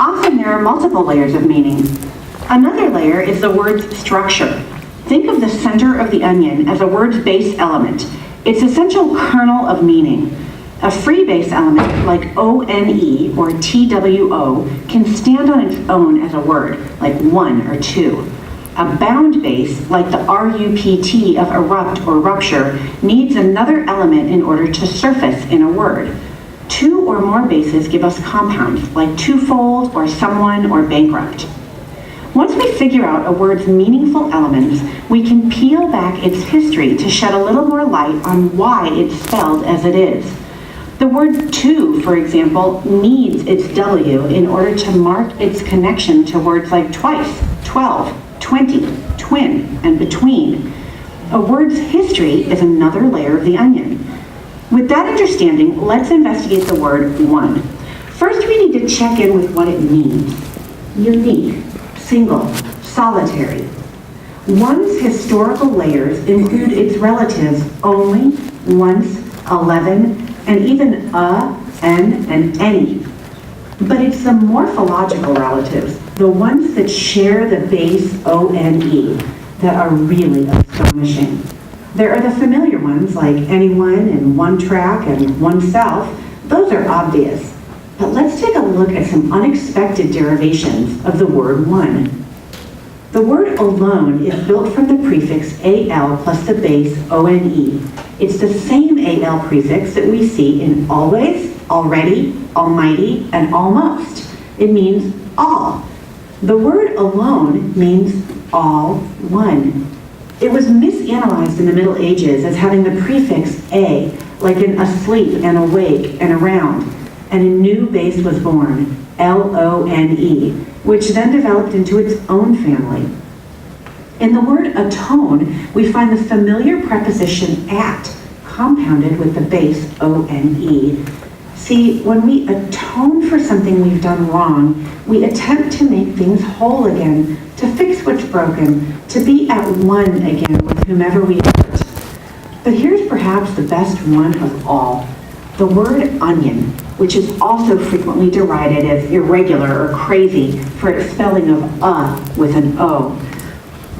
Often there are multiple layers of meaning. Another layer is the word's structure. Think of the center of the onion as a word's base element, its essential kernel of meaning. A free base element like O-N-E or T-W-O can stand on its own as a word, like one or two. A bound base, like the R-U-P-T of erupt or rupture, needs another element in order to surface in a word. Two or more bases give us compounds, like twofold or someone or bankrupt. Once we figure out a word's meaningful elements, we can peel back its history to shed a little more light on why it's spelled as it is. The word to, for example, needs its W in order to mark its connection to words like twice, 12, 20, twin, and between. A word's history is another layer of the onion. With that understanding, let's investigate the word one. First, we need to check in with what it means. Unique, single, solitary. One's historical layers include its relatives only, once, 11, and even a, an, and any. But it's the morphological relatives, the ones that share the base O-N-E, that are really astonishing. There are the familiar ones like anyone and one track and oneself. Those are obvious. But let's take a look at some unexpected derivations of the word one. The word alone is built from the prefix al plus the base one. It's the same al prefix that we see in always, already, almighty, and almost. It means all. The word alone means all one. It was misanalyzed in the Middle Ages as having the prefix a, like in asleep and awake and around, and a new base was born, L-O-N-E, which then developed into its own family. In the word atone, we find the familiar preposition at, compounded with the base O-N-E. See, when we atone for something we've done wrong, we attempt to make things whole again, to fix what's broken, to be at one again with whomever we hurt. But here's perhaps the best one of all, the word onion, which is also frequently derided as irregular or crazy for its spelling of with an O.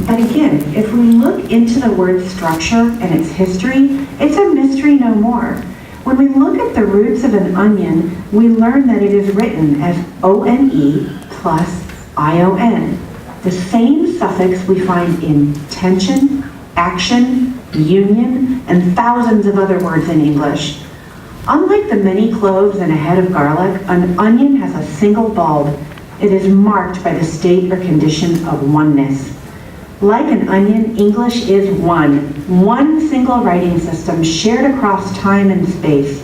But again, if we look into the word's structure and its history, it's a mystery no more. When we look at the roots of an onion, we learn that it is written as O-N-E plus I-O-N, the same suffix we find in tension, action, union, and thousands of other words in English. Unlike the many cloves and a head of garlic, an onion has a single bulb. It is marked by the state or condition of oneness. Like an onion, English is one single writing system shared across time and space.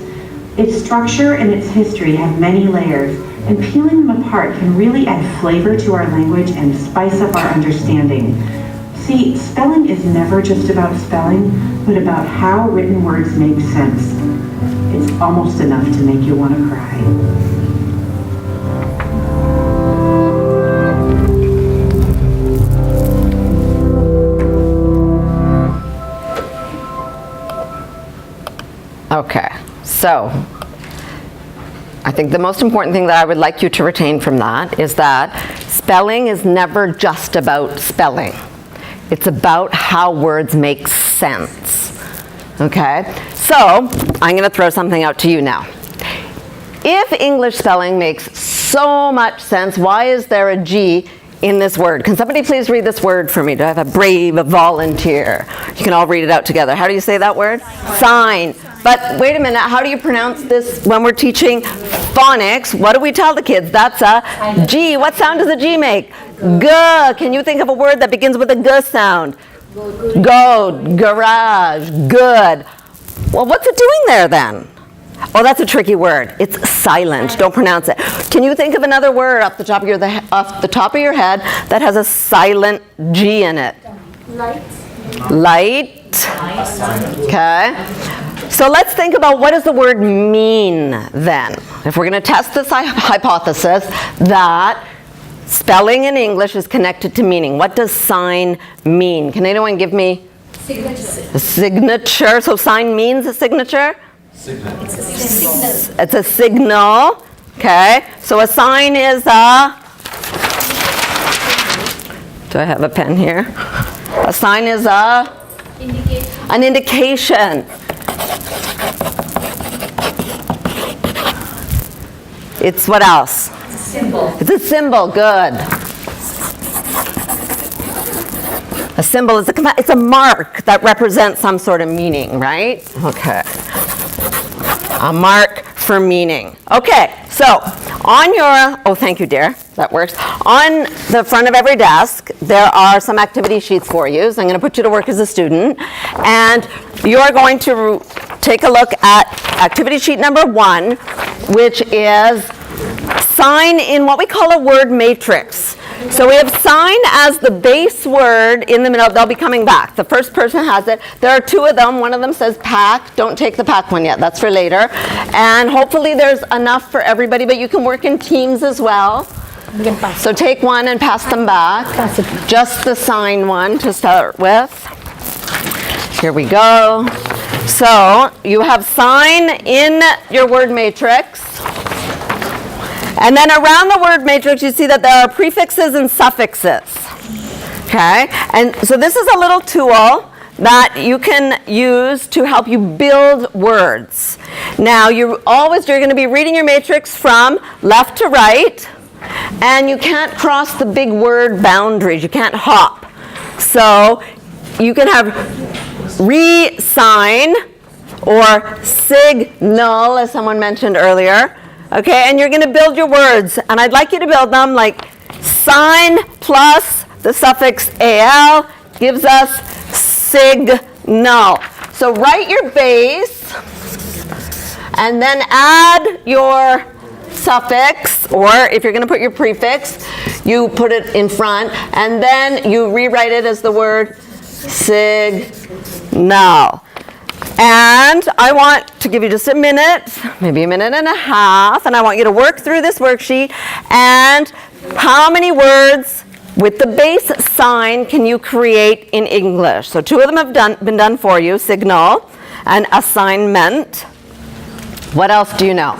Its structure and its history have many layers, and peeling them apart can really add flavor to our language and spice up our understanding. See, spelling is never just about spelling, but about how written words make sense. It's almost enough to make you want to cry. Okay, so I think the most important thing that I would like you to retain from that is that spelling is never just about spelling. It's about how words make sense. Okay, so I'm going to throw something out to you now. If English spelling makes so much sense, why is there a G in this word? Can somebody please read this word for me? Do I have a brave volunteer? You can all read it out together. How do you say that word? Sign. But wait a minute, how do you pronounce this when we're teaching phonics? What do we tell the kids? That's a G. What sound does a G make? G. Can you think of a word that begins with a G sound? Goat, garage, good. Well, what's it doing there then? Oh, that's a tricky word. It's silent. Don't pronounce it. Can you think of another word off the top of your head that has a silent G in it? Light. Okay. So let's think about what does the word mean then? If we're going to test this hypothesis that spelling in English is connected to meaning, what does sign mean? Can anyone give me a signature? So sign means a signature? It's a signal. It's a signal. Okay, so a sign is a, do I have a pen here? A sign is a? Indication. An indication. It's what else? Symbol. It's a symbol, good. A symbol is it's a mark that represents some sort of meaning, right? Okay. A mark for meaning. Okay, so on your, oh, thank you, dear, that works. On the front of every desk, there are some activity sheets for you. So I'm going to put you to work as a student. And you're going to take a look at activity sheet number 1, which is sign in what we call a word matrix. So we have sign as the base word in the middle. They'll be coming back. The first person has it. There are 2 of them. One of them says pack. Don't take the pack one yet. That's for later. And hopefully there's enough for everybody, but you can work in teams as well. So take one and pass them back. Just the sign one to start with. Here we go. So you have sign in your word matrix. And then around the word matrix, you see that there are prefixes and suffixes. Okay? And so this is a little tool that you can use to help you build words. Now, you're going to be reading your matrix from left to right, and you can't cross the big word boundaries. You can't hop. So you can have re-sign or signal, as someone mentioned earlier. Okay, and you're going to build your words, and I'd like you to build them like sign plus the suffix al gives us signal. So write your base, and then add your suffix, or if you're going to put your prefix, you put it in front, and then you rewrite it as the word signal. And I want to give you just a minute, maybe a minute and a half, and I want you to work through this worksheet. And how many words with the base sign can you create in English? So 2 of them have been done for you, signal and assignment. What else do you know?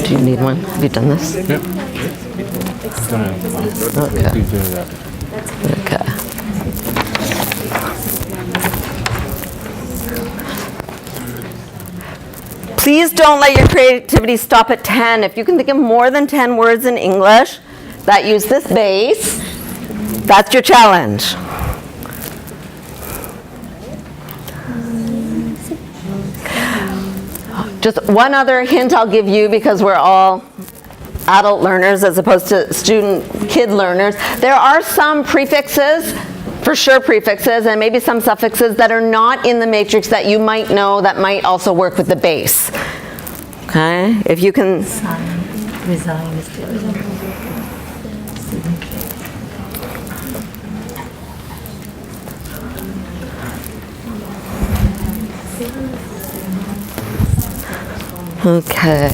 Do you need one? Have you done this? Yep. Okay. Please don't let your creativity stop at 10. If you can think of more than 10 words in English that use this base, that's your challenge. Just one other hint I'll give you, because we're all adult learners as opposed to kid learners. There are some prefixes, for sure prefixes, and maybe some suffixes that are not in the matrix that you might know that might also work with the base. Okay? If you can... Resign is good. Okay.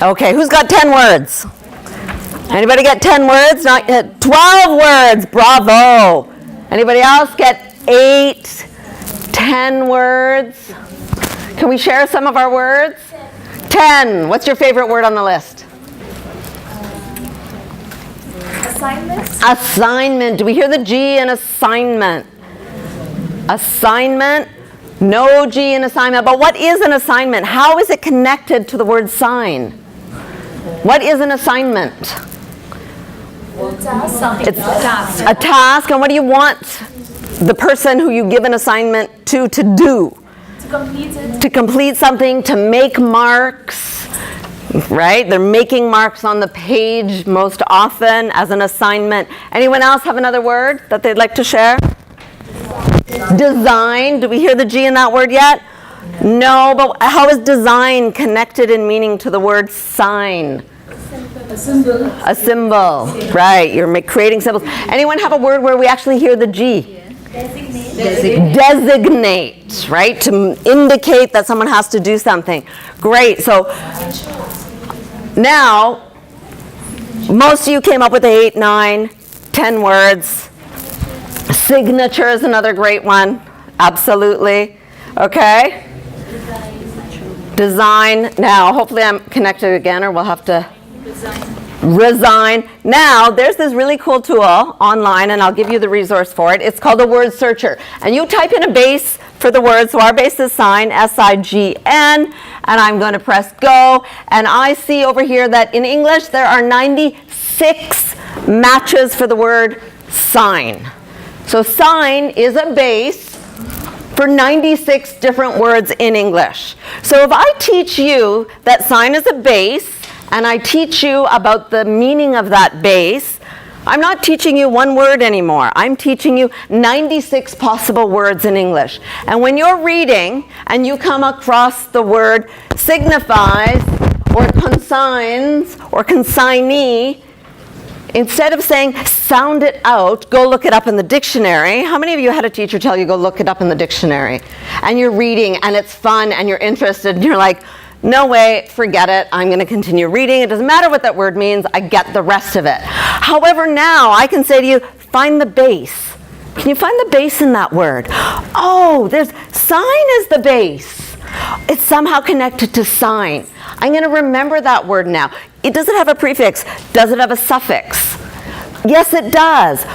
Okay, who's got 10 words? Anybody get 10 words? Not yet. 12 words, bravo. Anybody else get 8, 10 words? Can we share some of our words? 10. What's your favorite word on the list? Assignment. Assignment. Do we hear the G in assignment? Assignment. No G in assignment. But what is an assignment? How is it connected to the word sign? What is an assignment? It's a task. And what do you want the person who you give an assignment to do? To complete it. To complete something, to make marks. right? They're making marks on the page most often as an assignment. Anyone else have another word that they'd like to share? Design. Do we hear the G in that word yet? No, but how is design connected in meaning to the word sign? A symbol. A symbol, right? You're creating symbols. Anyone have a word where we actually hear the G? Designate. Designate, right? To indicate that someone has to do something. Great. So now, most of you came up with 8, 9, 10 words. Signature is another great one. Absolutely. Okay? Design. Now, hopefully I'm connected again, or we'll have to resign. Now, there's this really cool tool online, and I'll give you the resource for it. It's called a word searcher. And you type in a base for the word. So our base is sign, S-I-G-N, and I'm going to press go. And I see over here that in English there are 96 matches for the word sign. So sign is a base for 96 different words in English. So if I teach you that sign is a base, and I teach you about the meaning of that base, I'm not teaching you one word anymore. I'm teaching you 96 possible words in English. And when you're reading and you come across the word signifies or consigns or consignee, instead of saying sound it out, go look it up in the dictionary. How many of you had a teacher tell you go look it up in the dictionary? And you're reading and it's fun and you're interested and you're like, no way, forget it, I'm going to continue reading. It doesn't matter what that word means, I get the rest of it. However, now I can say to you, find the base. Can you find the base in that word? Oh, there's sign is the base. It's somehow connected to sign. I'm going to remember that word now. Does it have a prefix? Does it have a suffix? Yes, it does.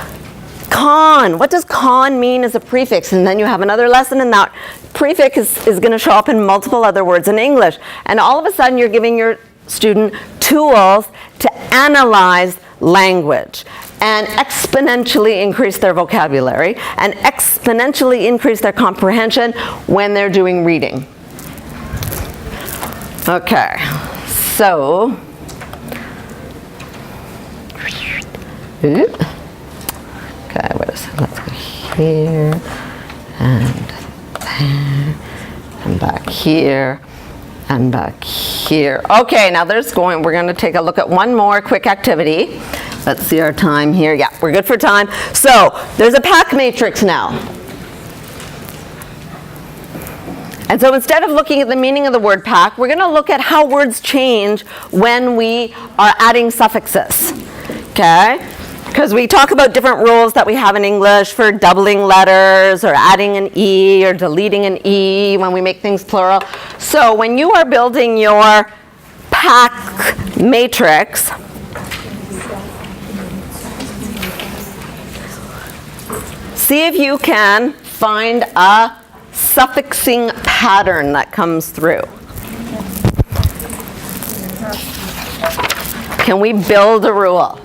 Con. What does con mean as a prefix? And then you have another lesson in that. Prefix is going to show up in multiple other words in English. And all of a sudden you're giving your student tools to analyze language and exponentially increase their vocabulary and exponentially increase their comprehension when they're doing reading. Okay, so okay, wait a second, let's go here and there and back here and back here. Okay, now we're going to take a look at one more quick activity. Let's see our time here. Yeah, we're good for time. So there's a pack matrix now. And so instead of looking at the meaning of the word pack, we're going to look at how words change when we are adding suffixes. Okay? Because we talk about different rules that we have in English for doubling letters or adding an E or deleting an E when we make things plural. So when you are building your pack matrix, see if you can find a suffixing pattern that comes through. Can we build a rule?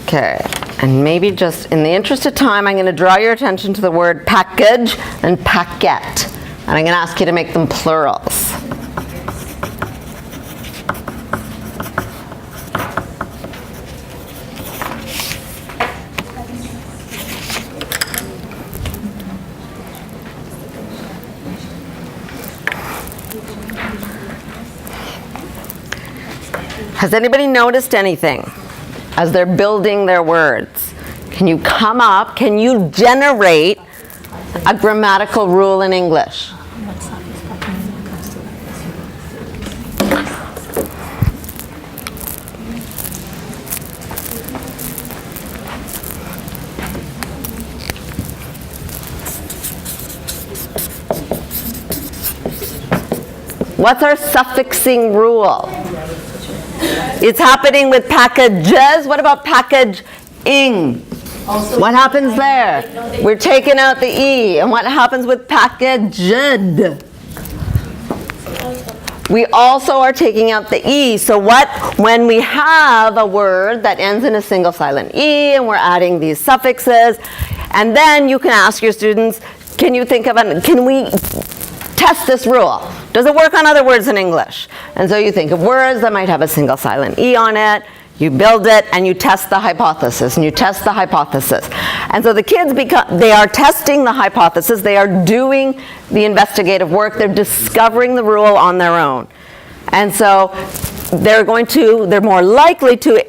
Okay, and maybe just in the interest of time, I'm going to draw your attention to the word package and packet. And I'm going to ask you to make them plurals. Has anybody noticed anything as they're building their words? Can you come up, can you generate a grammatical rule in English? What's our suffixing rule? It's happening with packages. What about package-ing? What happens there? We're taking out the E. And what happens with packaged? We also are taking out the E. So when we have a word that ends in a single silent E and we're adding these suffixes, and then you can ask your students, can we test this rule? Does it work on other words in English? And so you think of words that might have a single silent E on it, you build it, and you test the hypothesis, and you test the hypothesis. And so the kids, they are testing the hypothesis, they are doing the investigative work, they're discovering the rule on their own. And so they're more likely to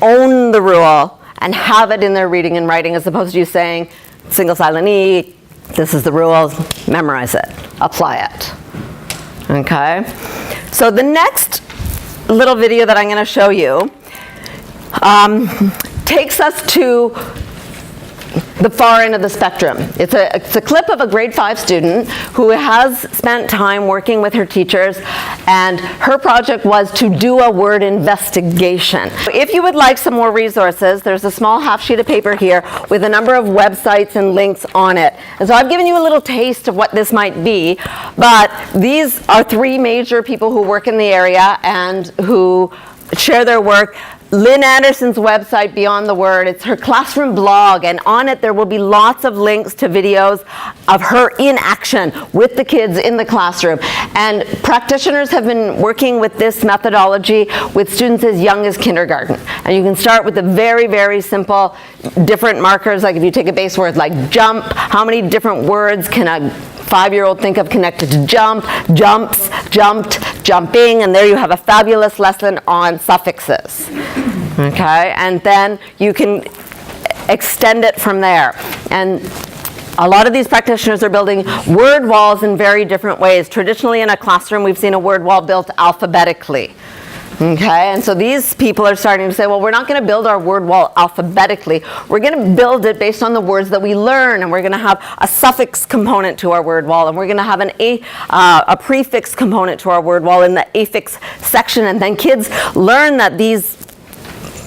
own the rule and have it in their reading and writing, as opposed to you saying, single silent E, this is the rule, memorize it, apply it. Okay? So the next little video that I'm going to show you takes us to the far end of the spectrum. It's a clip of a grade 5 student who has spent time working with her teachers, and her project was to do a word investigation. If you would like some more resources, there's a small half sheet of paper here with a number of websites and links on it. And so I've given you a little taste of what this might be, but these are 3 major people who work in the area and who share their work. Lynn Anderson's website, Beyond the Word, it's her classroom blog, and on it there will be lots of links to videos of her in action with the kids in the classroom. And practitioners have been working with this methodology with students as young as kindergarten. And you can start with the very, very simple different markers, like if you take a base word like jump, how many different words can a 5-year-old think of connected to jump, jumps, jumped, jumping, and there you have a fabulous lesson on suffixes. Okay, and then you can extend it from there. And a lot of these practitioners are building word walls in very different ways. Traditionally in a classroom, we've seen a word wall built alphabetically. Okay, and so these people are starting to say, well, we're not going to build our word wall alphabetically. We're going to build it based on the words that we learn, and we're going to have a suffix component to our word wall, and we're going to have a prefix component to our word wall in the affix section, and then kids learn that these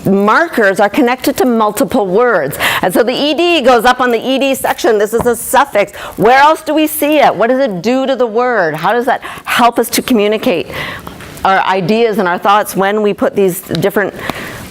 markers are connected to multiple words. And so the ED goes up on the ED section. This is a suffix. Where else do we see it? What does it do to the word? How does that help us to communicate our ideas and our thoughts when we put these different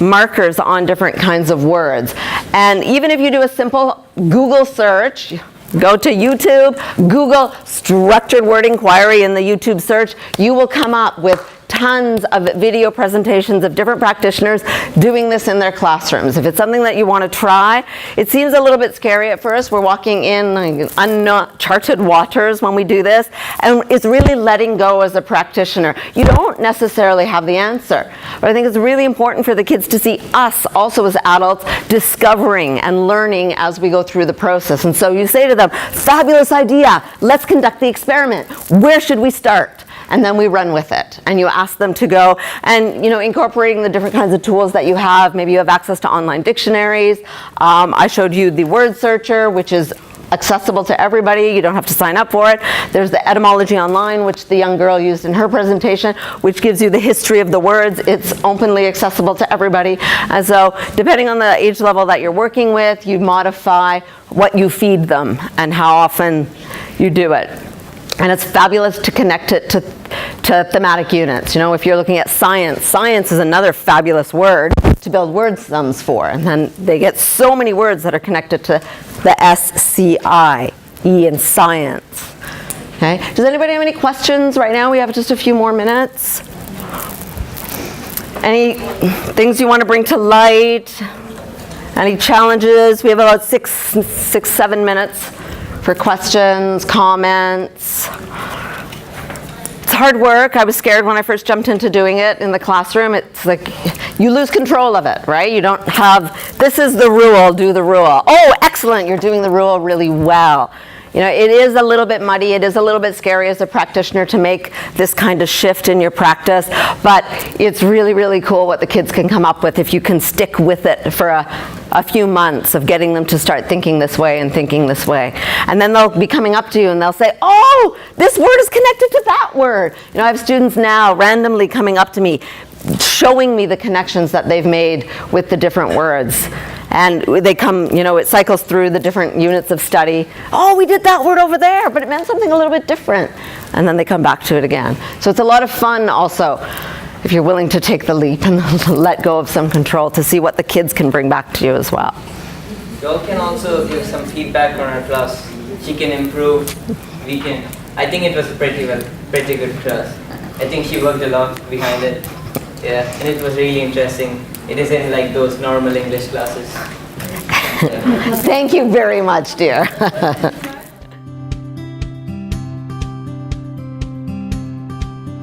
markers on different kinds of words? And even if you do a simple Google search, go to YouTube, Google structured word inquiry in the YouTube search, you will come up with tons of video presentations of different practitioners doing this in their classrooms. If it's something that you want to try, it seems a little bit scary at first. We're walking in like uncharted waters when we do this, and it's really letting go as a practitioner. You don't necessarily have the answer, but I think it's really important for the kids to see us also as adults discovering and learning as we go through the process. And so you say to them, fabulous idea, let's conduct the experiment. Where should we start? And then we run with it. And you ask them to go and, incorporating the different kinds of tools that you have. Maybe you have access to online dictionaries. I showed you the word searcher, which is accessible to everybody. You don't have to sign up for it. There's the etymology online, which the young girl used in her presentation, which gives you the history of the words. It's openly accessible to everybody. And so depending on the age level that you're working with, you modify what you feed them and how often you do it. And it's fabulous to connect it to thematic units. If you're looking at science, science is another fabulous word to build word sums for. And then they get so many words that are connected to the SCI, E in science. Okay? Does anybody have any questions right now? We have just a few more minutes. Any things you want to bring to light? Any challenges? We have about 7 minutes for questions, comments. It's hard work. I was scared when I first jumped into doing it in the classroom. It's like you lose control of it, right? You don't have, this is the rule, do the rule. Oh, excellent, you're doing the rule really well. You know, it is a little bit muddy, it is a little bit scary as a practitioner to make this kind of shift in your practice, but it's really, really cool what the kids can come up with if you can stick with it for a few months of getting them to start thinking this way and thinking this way. And then they'll be coming up to you and they'll say, oh, this word is connected to that word. You know, I have students now randomly coming up to me, showing me the connections that they've made with the different words. And they come, you know, it cycles through the different units of study. Oh, we did that word over there, but it meant something a little bit different. And then they come back to it again. So it's a lot of fun also, if you're willing to take the leap and let go of some control, to see what the kids can bring back to you as well. You all can also give some feedback on our class. She can improve. We can. I think it was a pretty good class. I think she worked a lot behind it. Yeah, and it was really interesting. It isn't like those normal English classes. Yeah. Thank you very much, dear.